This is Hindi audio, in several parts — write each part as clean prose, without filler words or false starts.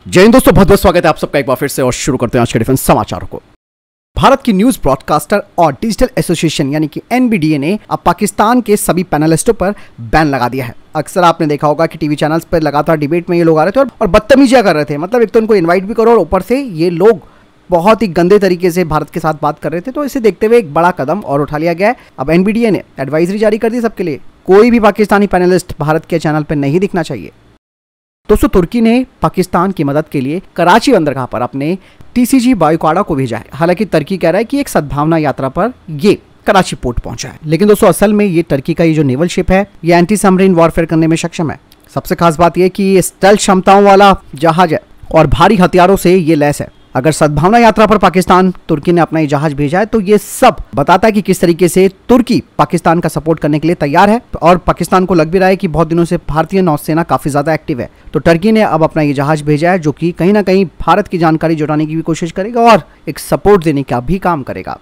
जय हिंद दोस्तों, बहुत बहुत स्वागत है आप सबका एक बार फिर से और शुरू करते हैं आज के डिफेंस समाचारों को। भारत की न्यूज ब्रॉडकास्टर और डिजिटल एसोसिएशन यानी कि एनबीडीए ने अब पाकिस्तान के सभी पैनलिस्टों पर बैन लगा दिया है। अक्सर आपने देखा होगा कि टीवी चैनल्स पर लगातार डिबेट में ये लोग आ रहे थे और बदतमीजियां कर रहे थे। मतलब एक तो इनको इन्वाइट भी करो और ऊपर से ये लोग बहुत ही गंदे तरीके से भारत के साथ बात कर रहे थे। तो इसे देखते हुए एक बड़ा कदम और उठा लिया गया है। अब एनबीडीए ने एडवाइजरी जारी कर दी सबके लिए, कोई भी पाकिस्तानी पैनलिस्ट भारत के चैनल पर नहीं दिखना चाहिए। दोस्तों, तुर्की ने पाकिस्तान की मदद के लिए कराची बंदरगाह पर अपने टीसीजी बायोकाडा को भेजा है। हालांकि तुर्की कह रहा है कि एक सद्भावना यात्रा पर ये कराची पोर्ट पहुंचा है, लेकिन दोस्तों असल में ये तुर्की का ये जो नेवल शिप है ये एंटी सबमरीन वॉरफेयर करने में सक्षम है। सबसे खास बात यह कि ये स्टेल्थ क्षमताओं वाला जहाज है और भारी हथियारों से ये लैस है। अगर सद्भावना यात्रा पर पाकिस्तान तुर्की ने अपना ये जहाज भेजा है तो ये सब बताता है कि किस तरीके से तुर्की पाकिस्तान का सपोर्ट करने के लिए तैयार है। और पाकिस्तान को लग भी रहा है कि बहुत दिनों से भारतीय नौसेना काफी ज्यादा एक्टिव है, तो तुर्की ने अब अपना ये जहाज भेजा है जो कि कहीं ना कहीं भारत की जानकारी जुटाने की भी कोशिश करेगा और एक सपोर्ट देने का भी काम करेगा।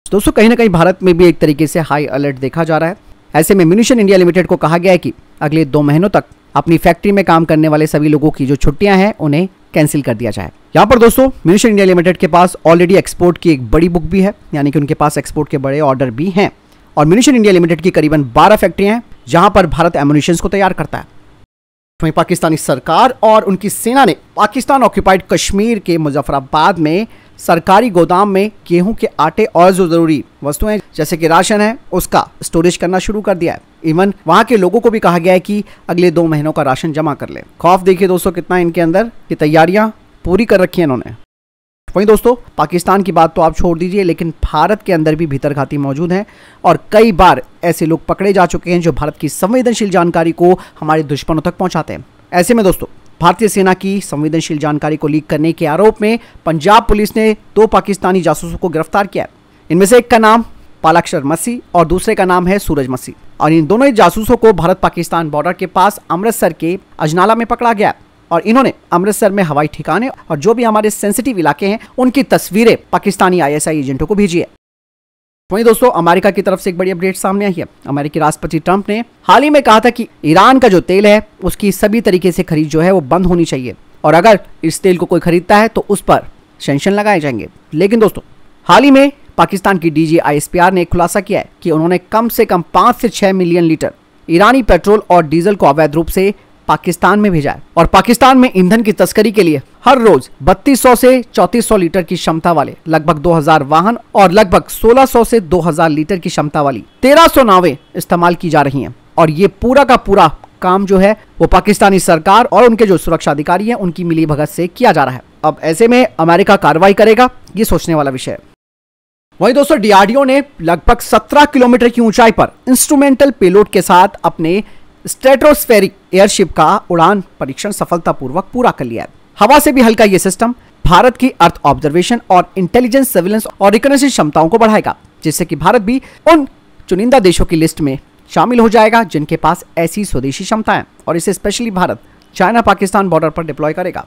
दोस्तों, कहीं ना कहीं भारत में भी एक तरीके से हाई अलर्ट देखा जा रहा है। ऐसे में म्यूनिशन इंडिया लिमिटेड को कहा गया है कि अगले 2 महीनों तक अपनी फैक्ट्री में काम करने वाले सभी लोगों की जो छुट्टियां हैं उन्हें कैंसिल कर दिया जाए। यहाँ पर दोस्तों म्यूनिशन इंडिया लिमिटेड के पास ऑलरेडी एक्सपोर्ट की एक बड़ी बुक भी है, यानी कि उनके पास एक्सपोर्ट के बड़े ऑर्डर भी हैं। और म्यूनिशन इंडिया लिमिटेड की करीबन 12 फैक्ट्रियां हैं जहां पर भारत एमुनिशंस को तैयार करता है। वहीं पाकिस्तानी सरकार और उनकी सेना ने पाकिस्तान ऑक्यूपाइड कश्मीर के मुजफ्फराबाद में सरकारी गोदाम में गेहूं के आटे और जो जरूरी वस्तुएं जैसे कि राशन है उसका स्टोरेज करना शुरू कर दिया है। इवन वहां के लोगों को भी कहा गया है कि अगले 2 महीनों का राशन जमा कर ले। खौफ देखिए दोस्तों कितना इनके अंदर की तैयारियां पूरी कर रखी है इन्होंने। वहीं दोस्तों पाकिस्तान की बात तो आप छोड़ दीजिए, लेकिन भारत के अंदर भी भीतरघाती मौजूद हैं और कई बार ऐसे लोग पकड़े जा चुके हैं जो भारत की संवेदनशील जानकारी को हमारे दुश्मनों तक पहुंचाते हैं। ऐसे में दोस्तों भारतीय सेना की संवेदनशील जानकारी को लीक करने के आरोप में पंजाब पुलिस ने 2 पाकिस्तानी जासूसों को गिरफ्तार किया। इनमें से एक का नाम पालाक्षर मसी और दूसरे का नाम है सूरज मसी। और इन दोनों ही जासूसों को भारत पाकिस्तान बॉर्डर के पास अमृतसर के अजनाला में पकड़ा गया और इन्होंने अमृतसर में हवाई ठिकाने और जो भी हमारे सेंसिटिव इलाके हैं उनकी तस्वीरें पाकिस्तानी आईएसआई एजेंटों को भेजी है। वहीं दोस्तों अमेरिका की तरफ से एक बड़ी अपडेट सामने आई है। अमेरिकी राष्ट्रपति ट्रंप ने हाल ही में कहा था कि ईरान का जो तेल है उसकी सभी तरीके से खरीद जो है वो बंद होनी चाहिए और अगर इस तेल को कोई खरीदता है तो उस पर सैंक्शन लगाए जाएंगे। लेकिन दोस्तों हाल ही में पाकिस्तान की डीजी आईएसपीआर ने खुलासा किया है कि उन्होंने कम से कम 5 से 6 मिलियन लीटर ईरानी पेट्रोल और डीजल को अवैध रूप से पाकिस्तान में भेजा है और पाकिस्तान में ईंधन की तस्करी के लिए हर रोज 3200 से 3400 लीटर की क्षमता वाले लगभग 2000 वाहन और लगभग 1600 से 2000 लीटर की क्षमता वाली 1300 नावें इस्तेमाल की जा रही हैं। और ये पूरा का पूरा काम जो है वो पाकिस्तानी सरकार और उनके जो सुरक्षा अधिकारी हैं उनकी मिलीभगत से किया जा रहा है। अब ऐसे में अमेरिका कार्रवाई करेगा, ये सोचने वाला विषय है। वहीं दोस्तों डीआरडीओ ने लगभग 17 किलोमीटर की ऊंचाई पर इंस्ट्रूमेंटल पेलोड के साथ अपने स्ट्रेटोस्फेरिक एयरशिप का उड़ान परीक्षण सफलतापूर्वक पूरा कर लिया है। हवा से भी हल्का ये सिस्टम भारत की अर्थ ऑब्जर्वेशन और इंटेलिजेंस सर्विलेंस और रिकॉग्निशन क्षमताओं को बढ़ाएगा, जिससे कि भारत भी उन चुनिंदा देशों की लिस्ट में शामिल हो जाएगा जिनके पास ऐसी स्वदेशी क्षमता है और इसे specially Bharat China Pakistan border पर डिप्लॉय करेगा।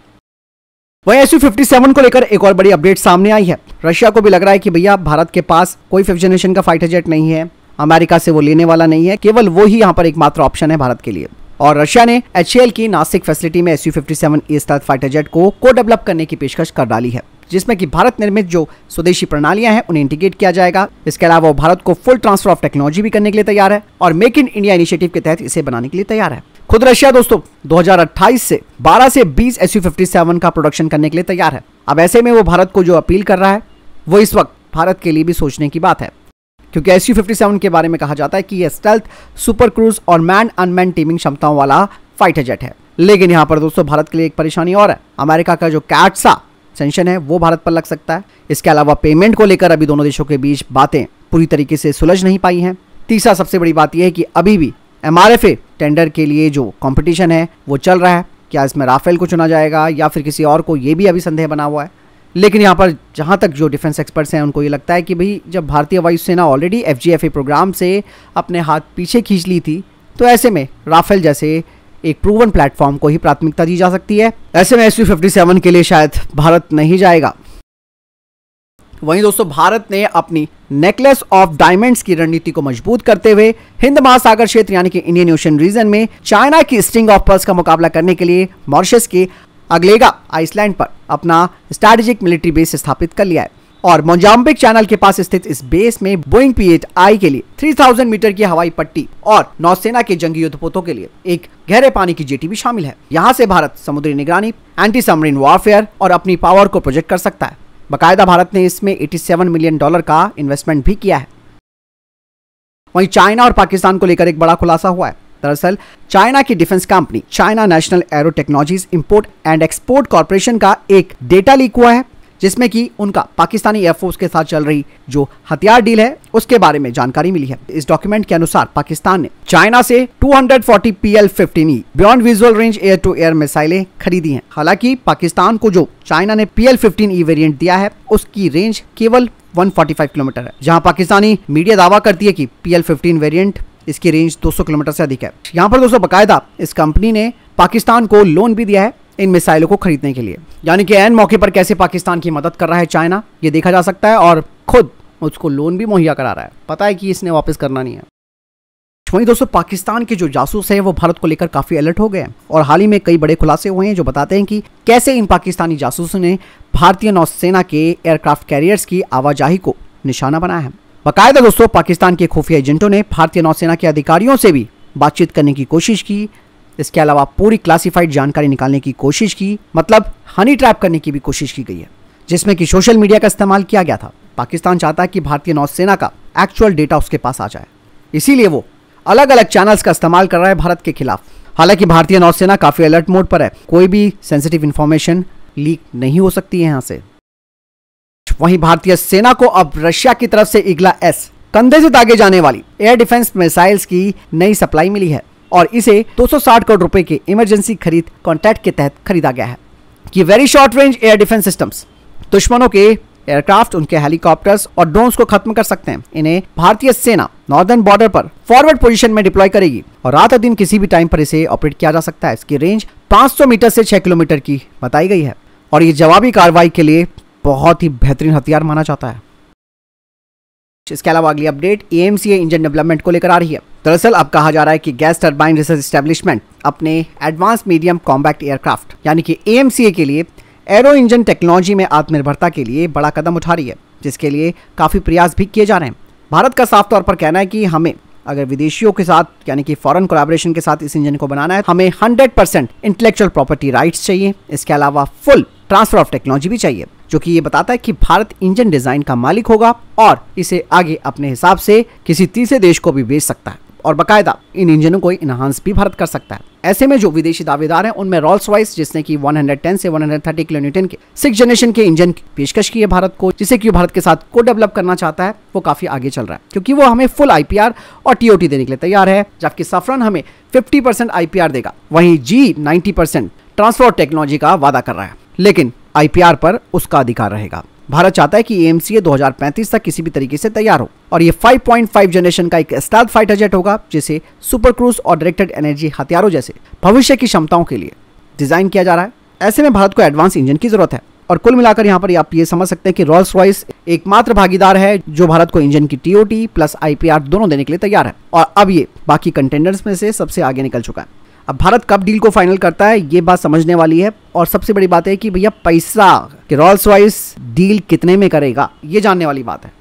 वहीं SU-57 को लेकर एक और बड़ी अपडेट सामने आई है। रशिया को भी लग रहा है कि भैया भारत के पास कोई 5th जनरेशन का फाइटर जेट नहीं है, अमेरिका से वो लेने वाला नहीं है, केवल वो ही यहाँ पर एकमात्र ऑप्शन है भारत के लिए। और रशिया ने HAL की नासिक फैसिलिटी में SU-57 स्टेल्थ फाइटर जेट को डेवलप करने की पेशकश कर डाली है, जिसमें कि भारत निर्मित जो स्वदेशी प्रणालियां हैं उन्हें इंटीग्रेट किया जाएगा। इसके अलावा वो भारत को फुल ट्रांसफर ऑफ टेक्नोलॉजी भी करने के लिए तैयार है और मेक इन इंडिया इनिशिएटिव के तहत इसे बनाने के लिए तैयार है। खुद रशिया दोस्तों 2028 से 12 से 20 SU-57 का प्रोडक्शन करने के लिए तैयार है। अब ऐसे में वो भारत को जो अपील कर रहा है वो इस वक्त भारत के लिए भी सोचने की बात है, क्योंकि SU-57 के बारे में कहा जाता है कि यह स्टेल्थ, सुपर क्रूज और मैन अनमैन टीमिंग क्षमताओं वाला फाइटर जेट है। लेकिन यहाँ पर दोस्तों भारत के लिए एक परेशानी और है। अमेरिका का जो कैटसा सैंक्शन है वो भारत पर लग सकता है। इसके अलावा पेमेंट को लेकर अभी दोनों देशों के बीच बातें पूरी तरीके से सुलझ नहीं पाई हैं। तीसरा सबसे बड़ी बात यह है कि अभी भी MRFA टेंडर के लिए जो कंपटीशन है वो चल रहा है। क्या इसमें राफेल को चुना जाएगा या फिर किसी और को, ये भी अभी संदेह बना हुआ है। लेकिन यहाँ पर जहाँ तक जो डिफेंस एक्सपर्ट्स हैं उनको ये लगता है कि भाई जब भारतीय वायुसेना ऑलरेडी FGFA प्रोग्राम से अपने हाथ पीछे खींच ली थी तो ऐसे में राफेल जैसे एक प्रूवन प्लेटफॉर्म को ही प्राथमिकता दी जा सकती है। ऐसे में SU-57 के लिए शायद भारत नहीं जाएगा। वहीं दोस्तों भारत ने अपनी नेकलेस ऑफ डायमंड्स की रणनीति को मजबूत करते हुए हिंद महासागर क्षेत्र यानी कि इंडियन ओशन रीजन में चाइना की स्ट्रिंग ऑफ पर्ल्स का मुकाबला करने के लिए मॉरिशस के अगलेगा आइसलैंड पर अपना स्ट्रैटेजिक मिलिट्री बेस स्थापित कर लिया है और मोजाम्बिक चैनल के पास स्थित इस बेस में बोइंग P-8I के लिए 3000 मीटर की हवाई पट्टी और नौसेना के जंगी युद्धपोतों के लिए एक गहरे पानी की जेटी भी शामिल है। यहाँ से भारत समुद्री निगरानी, एंटी सबमरीन वॉरफेयर और अपनी पावर को प्रोजेक्ट कर सकता है। बाकायदा भारत ने इसमें $87 मिलियन का इन्वेस्टमेंट भी किया है। वहीं चाइना और पाकिस्तान को लेकर एक बड़ा खुलासा हुआ है। दरअसल चाइना की defence company China national arrow technologies import and export corporation का एक डेटा लीक हुआ है, जिसमें कि उनका पाकिस्तानी एयरफोर्स के साथ चल रही जो हथियार डील है उसके बारे में जानकारी मिली है। इस डॉक्यूमेंट के अनुसार पाकिस्तान ने चाइना से 240 PL-15E beyond visual range air to air मिसाइलें खरीदी हैं। हालांकि पाकिस्तान को जो चाइना ने PL-15E वेरिएंट दिया है उसकी रेंज केवल 145 किलोमीटर है, जहां पाकिस्तानी मीडिया दावा करती है कि PL-15 वेरिएंट इसकी रेंज 200 किलोमीटर से अधिक है। यहाँ पर दोस्तों बाकायदा इस कंपनी ने पाकिस्तान को लोन भी दिया है इन मिसाइलों को खरीदने के लिए, यानी कि ऐन मौके पर कैसे पाकिस्तान की मदद कर रहा है चाइना ये देखा जा सकता है और खुद उसको लोन भी मुहैया करा रहा है। पता है कि इसने वापस करना नहीं है। वहीं दोस्तों पाकिस्तान के जो जासूस हैं वो भारत को लेकर काफी अलर्ट हो गए हैं और हाल ही में कई बड़े खुलासे हुए हैं जो बताते हैं कि कैसे इन पाकिस्तानी जासूसों ने भारतीय नौसेना के एयरक्राफ्ट कैरियर्स की आवाजाही को निशाना बनाया है। बाकायदा दोस्तों पाकिस्तान के खुफिया एजेंटों ने भारतीय नौसेना के अधिकारियों से भी बातचीत करने की कोशिश की। इसके अलावा पूरी क्लासिफाइड जानकारी निकालने की कोशिश की, मतलब हनी ट्रैप करने की भी कोशिश की गई है, जिसमें कि सोशल मीडिया का इस्तेमाल किया गया था। पाकिस्तान चाहता है कि भारतीय नौसेना का एक्चुअल डेटा उसके पास आ जाए, इसीलिए वो अलग अलग चैनल्स का इस्तेमाल कर रहा है भारत के खिलाफ। हालांकि भारतीय नौसेना काफी अलर्ट मोड पर है, कोई भी सेंसिटिव इंफॉर्मेशन लीक नहीं हो सकती है यहाँ से। वहीं भारतीय सेना को अब रशिया की तरफ से ईगला S कंधे से दागे जाने वाली एयर डिफेंस मिसाइल्स की नई सप्लाई मिली है और इसे 260 करोड़ रुपए के इमरजेंसी खरीद कॉन्ट्रैक्ट के तहत खरीदा गया है। कि very short range air defence systems दुश्मनों के एयरक्राफ्ट, उनके हेलीकॉप्टर्स और ड्रोन्स को खत्म कर सकते हैं। इन्हें भारतीय सेना नॉर्दर्न बॉर्डर पर फॉरवर्ड पोजीशन में डिप्लॉय करेगी और रात और दिन किसी भी टाइम पर इसे ऑपरेट किया जा सकता है। इसकी रेंज 500 मीटर से 6 किलोमीटर की बताई गई है और ये जवाबी कार्रवाई के लिए बहुत ही बेहतरीन हथियार माना जाता है। इसके अलावा अगली अपडेट AMCA इंजन डेवलपमेंट को लेकर आ रही है। दरअसल अब कहा जा रहा है कि गैस टरबाइन रिसर्च एस्टेब्लिशमेंट अपने एडवांस मीडियम कॉम्बैक्ट एयरक्राफ्ट यानी कि AMCA के लिए एरो इंजन टेक्नोलॉजी में आत्मनिर्भरता के लिए बड़ा कदम उठा रही है, जिसके लिए काफी प्रयास भी किए जा रहे हैं। भारत का साफ तौर पर कहना है कि हमें अगर विदेशियों के साथ यानी कि फॉरेन कोलैबोरेशन के साथ इस इंजन को बनाना है, हमें 100% इंटेलेक्चुअल प्रॉपर्टी राइट्स चाहिए। इसके अलावा फुल ट्रांसफर ऑफ टेक्नोलॉजी भी चाहिए, जो कि ये बताता है कि भारत इंजन डिजाइन का मालिक होगा और इसे आगे अपने हिसाब से किसी तीसरे देश को भी बेच सकता है और बाकायदा इन इंजनों को इनहांस भी भारत कर सकता है। ऐसे में जो विदेशी दावेदार हैं उनमें रोल्स रॉयस, जिसने कि 110 से 130 किलोन्यूटन के 6th जनरेशन के इंजन की पेशकश की है भारत को, जिसे कि भारत के साथ को डेवलप करना चाहता है, वो काफी आगे चल रहा है क्योंकि वो हमें फुल IPR और TOT देने के लिए तैयार है। जबकि सफरन हमें 50% IPR देगा, वहीं G 90% ट्रांसफर टेक्नोलॉजी का वादा कर रहा है, लेकिन IPR पर उसका अधिकार रहेगा। भारत चाहता है कि AMCA 2035 तक किसी भी तरीके से तैयार हो और ये 5.5 जनरेशन का एक स्टेल्थ फाइटर जेट होगा, जिसे सुपर क्रूज और डायरेक्टेड एनर्जी हथियारों जैसे भविष्य की क्षमताओं के लिए डिजाइन किया जा रहा है। ऐसे में भारत को एडवांस इंजन की जरूरत है और कुल मिलाकर यहाँ पर आप ये समझ सकते हैं कि रोल्स रॉयस एकमात्र भागीदार है जो भारत को इंजन की TOT प्लस IPR दोनों देने के लिए तैयार है और अब ये बाकी कंटेंडर्स में से सबसे आगे निकल चुका है। अब भारत कब डील को फाइनल करता है ये बात समझने वाली है और सबसे बड़ी बात है कि भैया पैसा कि रोल्स रॉयस डील कितने में करेगा ये जानने वाली बात है।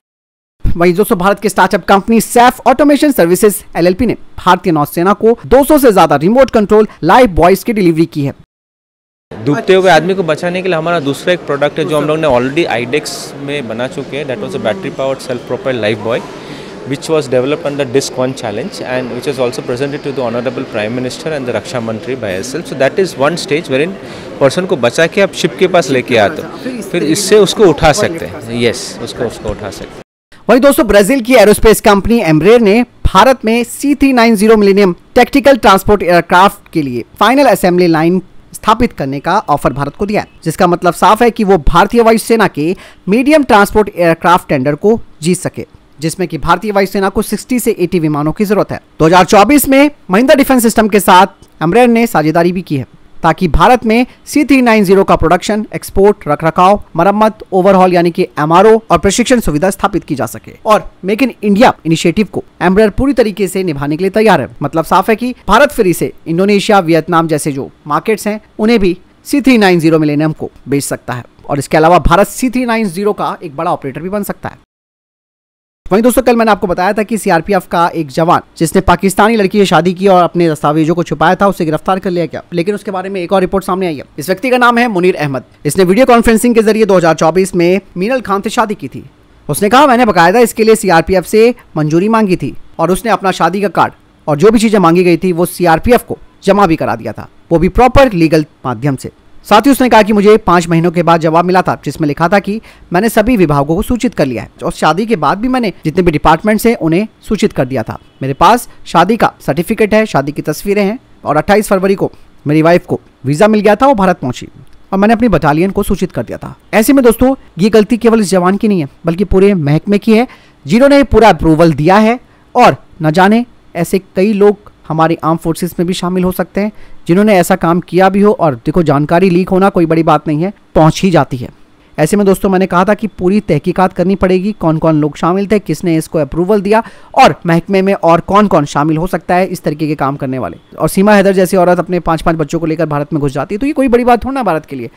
वहीं दोस्तों भारत के startup company Saif automation services LLP ने भारतीय नौसेना को 200 से ज्यादा रिमोट कंट्रोल लाइव बॉयज की डिलीवरी की है। डूबते हुए आदमी को बचाने के लिए हमारा दूसरा एक प्रोडक्ट है जो हम लोग ने ऑलरेडी आईडेक्स में बना चुके हैं। That was a battery powered self propelled life boy which was developed under DISC 1 challenge and which is also presented to the Honorable Prime Minister and the Raksha Mantri by herself. So that is one stage wherein person को बचा के आप शिप के पास लेके आते हो, फिर इससे उसको उठा सकते हैं। Yes, उसको उठा सकते हैं। वहीं दोस्तों ब्राजील की एरोस्पेस कंपनी एम्ब्रेयर ने भारत में C390 millennium tactical transport aircraft के लिए फाइनल असेंबली लाइन स्थापित करने का ऑफर भारत को दिया है, जिसका मतलब साफ है कि वो भारतीय वायुसेना के मीडियम ट्रांसपोर्ट एयरक्राफ्ट टेंडर को जीत सके, जिसमें कि भारतीय वायुसेना को 60 से 80 विमानों की जरूरत है। 2024 में महिंद्रा डिफेंस सिस्टम के साथ एम्ब्रेयर ने साझेदारी भी की है ताकि भारत में C390 का प्रोडक्शन, एक्सपोर्ट, रखरखाव, मरम्मत, ओवरहॉल यानी कि MRO और प्रशिक्षण सुविधा स्थापित की जा सके। और मेक इन इंडिया इनिशिएटिव को एम्ब्रेयर पूरी तरीके से निभाने के लिए तैयार है। मतलब साफ है कि भारत फिर इसे इंडोनेशिया, वियतनाम जैसे जो मार्केट्स हैं उन्हें भी C390 मिलेनियम को बेच सकता है और इसके अलावा भारत C390 का एक बड़ा ऑपरेटर भी बन सकता है। वहीं दोस्तों कल मैंने आपको बताया था कि सीआरपीएफ का एक जवान जिसने पाकिस्तानी लड़की से शादी की और अपने दस्तावेजों को छुपाया था, उसे गिरफ्तार कर लिया गया। लेकिन उसके बारे में एक और रिपोर्ट सामने आई है। इस व्यक्ति का नाम है मुनीर अहमद। इसने वीडियो कॉन्फ्रेंसिंग के जरिए 2024 में मीनल खान से शादी की थी। उसने कहा मैंने बकायदा इसके लिए सीआरपीएफ से मंजूरी मांगी थी और उसने अपना शादी का कार्ड और जो भी चीजें मांगी गई थी वो सीआरपीएफ को जमा भी करा दिया था, वो भी प्रॉपर लीगल माध्यम से। साथ ही उसने कहा कि मुझे 5 महीनों के बाद जवाब मिला था जिसमें लिखा था कि मैंने सभी विभागों को सूचित कर लिया है और शादी के बाद भी मैंने जितने भी डिपार्टमेंट्स हैं उन्हें सूचित कर दिया था। मेरे पास शादी का सर्टिफिकेट है, शादी की तस्वीरें हैं और 28 फरवरी को मेरी वाइफ को वीजा मिल गया था, वो भारत पहुंची और मैंने अपनी बटालियन को सूचित कर दिया था। ऐसे में दोस्तों ये गलती केवल इस जवान की नहीं है बल्कि पूरे महकमे की है जिन्होंने पूरा अप्रूवल दिया है और न जाने ऐसे कई लोग हमारी आर्म फोर्सेस में भी शामिल हो सकते हैं जिन्होंने ऐसा काम किया भी हो। और देखो जानकारी लीक होना कोई बड़ी बात नहीं है, पहुंच ही जाती है। ऐसे में दोस्तों मैंने कहा था कि पूरी तहकीकात करनी पड़ेगी, कौन कौन लोग शामिल थे, किसने इसको अप्रूवल दिया और महकमे में और कौन कौन शामिल हो सकता है इस तरीके के काम करने वाले। और सीमा हैदर जैसी औरत अपने 5-5 बच्चों को लेकर भारत में घुस जाती है तो ये कोई बड़ी बात थोड़ा ना भारत के लिए।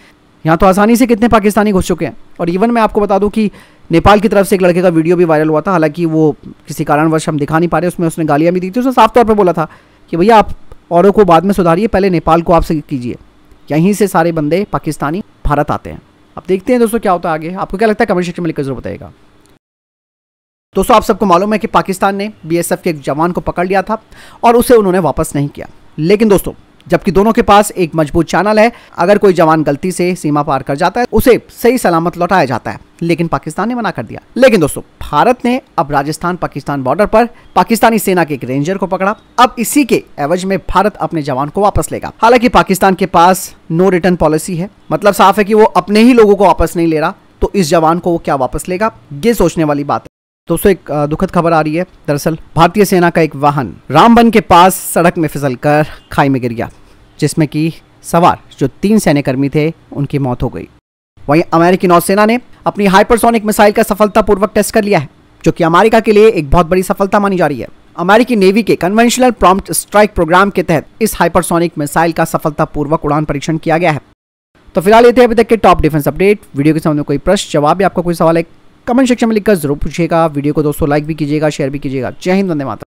यहाँ तो आसानी से कितने पाकिस्तानी घुस चुके हैं। और इवन मैं आपको बता दूं कि नेपाल की तरफ से एक लड़के का वीडियो भी वायरल हुआ था, हालांकि वो किसी कारणवश हम दिखा नहीं पा रहे, उसमें उसने गालियां भी दी थी। उसने साफ तौर पर बोला था कि भैया आप औरों को बाद में सुधारिए, पहले नेपाल को आपसे कीजिए। यहीं से सारे बंदे पाकिस्तानी भारत आते हैं। अब देखते हैं दोस्तों क्या होता है आगे। आपको क्या लगता है कमेंट सेक्शन में लिखकर जरूर बताइएगा। दोस्तों आप सबको मालूम है कि पाकिस्तान ने बीएसएफ के एक जवान को पकड़ लिया था और उसे उन्होंने वापस नहीं किया। लेकिन दोस्तों जबकि दोनों के पास एक मजबूत चैनल है, अगर कोई जवान गलती से सीमा पार कर जाता है उसे सही सलामत लौटाया जाता है, लेकिन पाकिस्तान ने मना कर दिया। लेकिन दोस्तों भारत ने अब राजस्थान पाकिस्तान बॉर्डर पर पाकिस्तानी सेना के एक रेंजर को पकड़ा। अब इसी के एवज में भारत अपने जवान को वापस लेगा। हालांकि पाकिस्तान के पास नो रिटर्न पॉलिसी है, मतलब साफ है कि वो अपने ही लोगों को वापस नहीं ले रहा, तो इस जवान को वो क्या वापस लेगा, ये सोचने वाली बात है। दोस्तों एक दुखद खबर आ रही है। दरअसल भारतीय सेना का एक वाहन रामबन के पास सड़क में फिसलकर खाई में गिर गया, जिसमें कि सवार जो 3 सैन्यकर्मी थे उनकी मौत हो गई। वहीं अमेरिकी नौसेना ने अपनी हाइपरसोनिक मिसाइल का सफलतापूर्वक टेस्ट कर लिया है, जो कि अमेरिका के लिए एक बहुत बड़ी सफलता मानी जा रही है। अमेरिकी नेवी के कन्वेंशनल प्रॉम्प्ट स्ट्राइक प्रोग्राम के तहत इस हाइपरसोनिक मिसाइल का सफलतापूर्वक उड़ान परीक्षण किया गया है। तो फिलहाल ये थे अभी तक के टॉप डिफेंस अपडेट। वीडियो के सामने कोई प्रश्न जवाब या आपका कोई सवाल है कमेंट सेक्शन में लिखकर जरूर पूछिएगा। वीडियो को दोस्तों लाइक भी कीजिएगा, शेयर भी कीजिएगा। जय हिंद, वंदे मातरम।